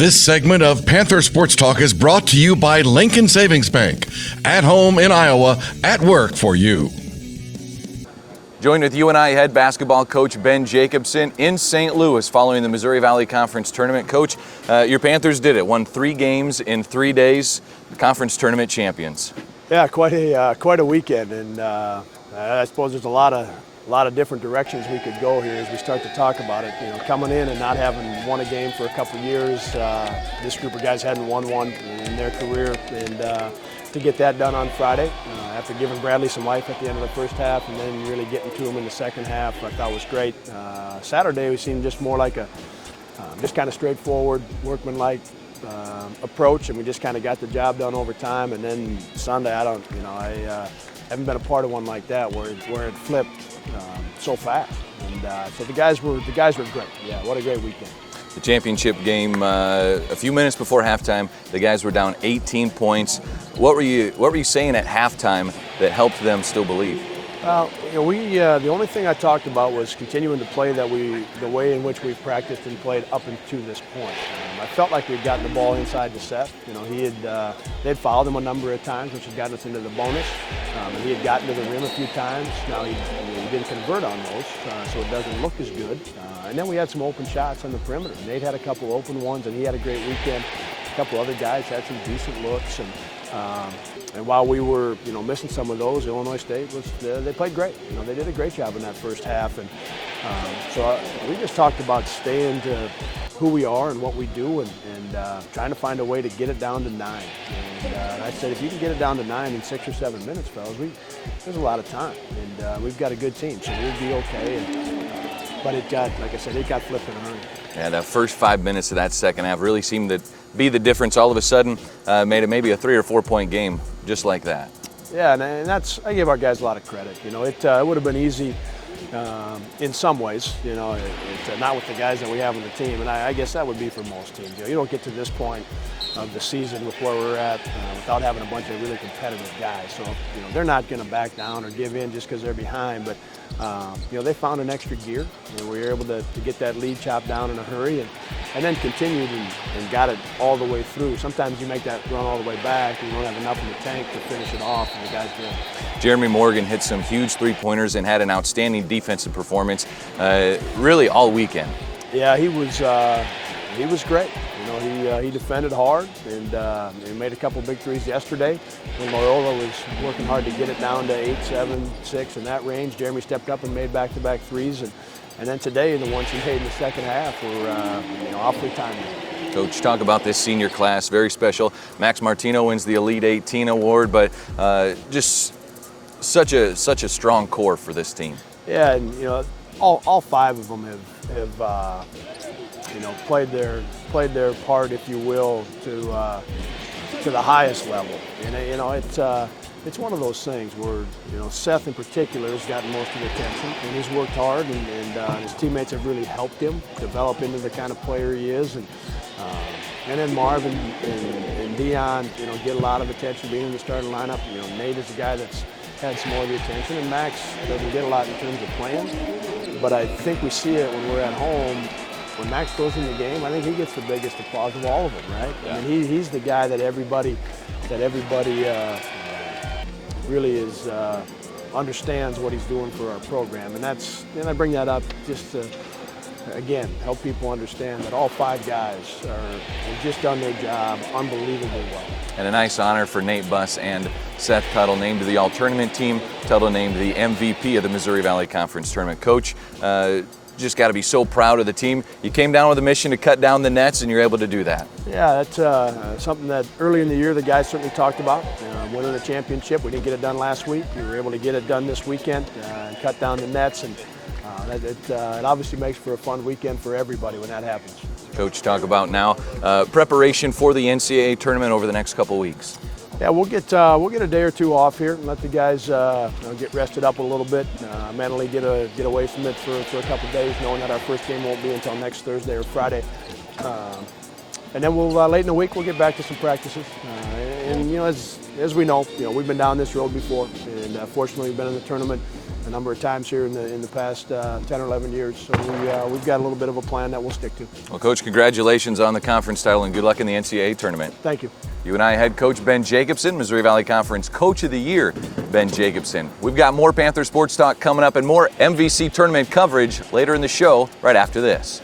This segment of Panther Sports Talk is brought to you by Lincoln Savings Bank. At home in Iowa, at work for you. Joined with UNI head basketball coach Ben Jacobson in St. Louis following the Missouri Valley Conference Tournament. Coach, your Panthers did it. Won 3 games in 3 days. Conference Tournament champions. Yeah, quite a weekend, and I suppose there's a lot of different directions we could go here as we start to talk about it. You know, coming in and not having won a game for a couple of years, this group of guys hadn't won one in their career, and to get that done on Friday, after giving Bradley some life at the end of the first half and then really getting to him in the second half, I thought was great. Saturday we seemed just more like a just kind of straightforward, workmanlike approach, and we just kind of got the job done over time. And then Sunday, I haven't been a part of one like that where it flipped so fast. And so the guys were great. Yeah, what a great weekend. The championship game, a few minutes before halftime, the guys were down 18 points. What were you saying at halftime that helped them still believe? Well, you know, the only thing I talked about was continuing to play the way in which we've practiced and played up until this point. I felt like we'd gotten the ball inside to Seth. You know, they'd fouled him a number of times, which had gotten us into the bonus. And he had gotten to the rim a few times. Now he didn't convert on those, so it doesn't look as good. And then we had some open shots on the perimeter. Nate had a couple open ones, and he had a great weekend. A couple other guys had some decent looks, and while we were, you know, missing some of those, Illinois State they played great. You know, they did a great job in that first half, and so we just talked about staying to who we are and what we do, and trying to find a way to get it down to 9. And I said, if you can get it down to 9 in 6 or 7 minutes, fellas, there's a lot of time, and we've got a good team, so we'll be okay. But it got, like I said, it got flipped in a hurry. Yeah, the first 5 minutes of that second half really seemed to be the difference. All of a sudden, made it maybe a 3 or 4 point game, just like that. Yeah, and I give our guys a lot of credit. You know, it would have been easy in some ways. You know, not with the guys that we have on the team, and I guess that would be for most teams. You know, you don't get to this point of the season with where we're at without having a bunch of really competitive guys. So, you know, they're not going to back down or give in just because they're behind. But you know, they found an extra gear, and we were able to get that lead chopped down in a hurry, and then continued and got it all the way through. Sometimes you make that run all the way back, and you don't have enough in the tank to finish it off, and the guys did. Jeremy Morgan hit some huge three-pointers and had an outstanding defensive performance really all weekend. Yeah, he was great. You know, he defended hard, and he made a couple big threes yesterday. When Loyola was working hard to get it down to 8, 7, 6 in that range, Jeremy stepped up and made back-to-back threes. And then today, the ones he made in the second half were awfully timely. Coach, talk about this senior class, very special. Max Martino wins the Elite 18 award, but just such a strong core for this team. Yeah, and you know, all 5 of them have you know, played their part, if you will, to the highest level. And you know, it's one of those things where, you know, Seth in particular has gotten most of the attention, and he's worked hard, and his teammates have really helped him develop into the kind of player he is. And then Marv and Dion, you know, get a lot of attention being in the starting lineup. You know, Nate is a guy that's had some more of the attention, and Max doesn't get a lot in terms of playing. But I think we see it when we're at home. When Max goes in the game, I think he gets the biggest applause of all of them, right? Yeah. I mean, he's the guy that everybody really is understands what he's doing for our program, and I bring that up just to, again, help people understand that all 5 guys have just done their job unbelievably well. And a nice honor for Nate Buss and Seth Tuttle, named to the All-Tournament team. Tuttle named the MVP of the Missouri Valley Conference Tournament. Coach, just got to be so proud of the team. You came down with a mission to cut down the nets, and you're able to do that. Yeah, that's something that early in the year the guys certainly talked about. Winning the championship, we didn't get it done last week. We were able to get it done this weekend and cut down the nets, and it obviously makes for a fun weekend for everybody when that happens. Coach, talk about now preparation for the NCAA tournament over the next couple weeks. Yeah, we'll get a day or 2 off here and let the guys get rested up a little bit, mentally get away from it for a couple of days, knowing that our first game won't be until next Thursday or Friday. And then we'll late in the week we'll get back to some practices. And you know, as we know, you know, we've been down this road before, and fortunately we've been in the tournament a number of times here in the past 10 or 11 years. So we've got a little bit of a plan that we'll stick to. Well, Coach, congratulations on the conference title and good luck in the NCAA tournament. Thank you. UNI head coach Ben Jacobson, Missouri Valley Conference Coach of the Year, Ben Jacobson. We've got more Panther Sports Talk coming up and more MVC Tournament coverage later in the show right after this.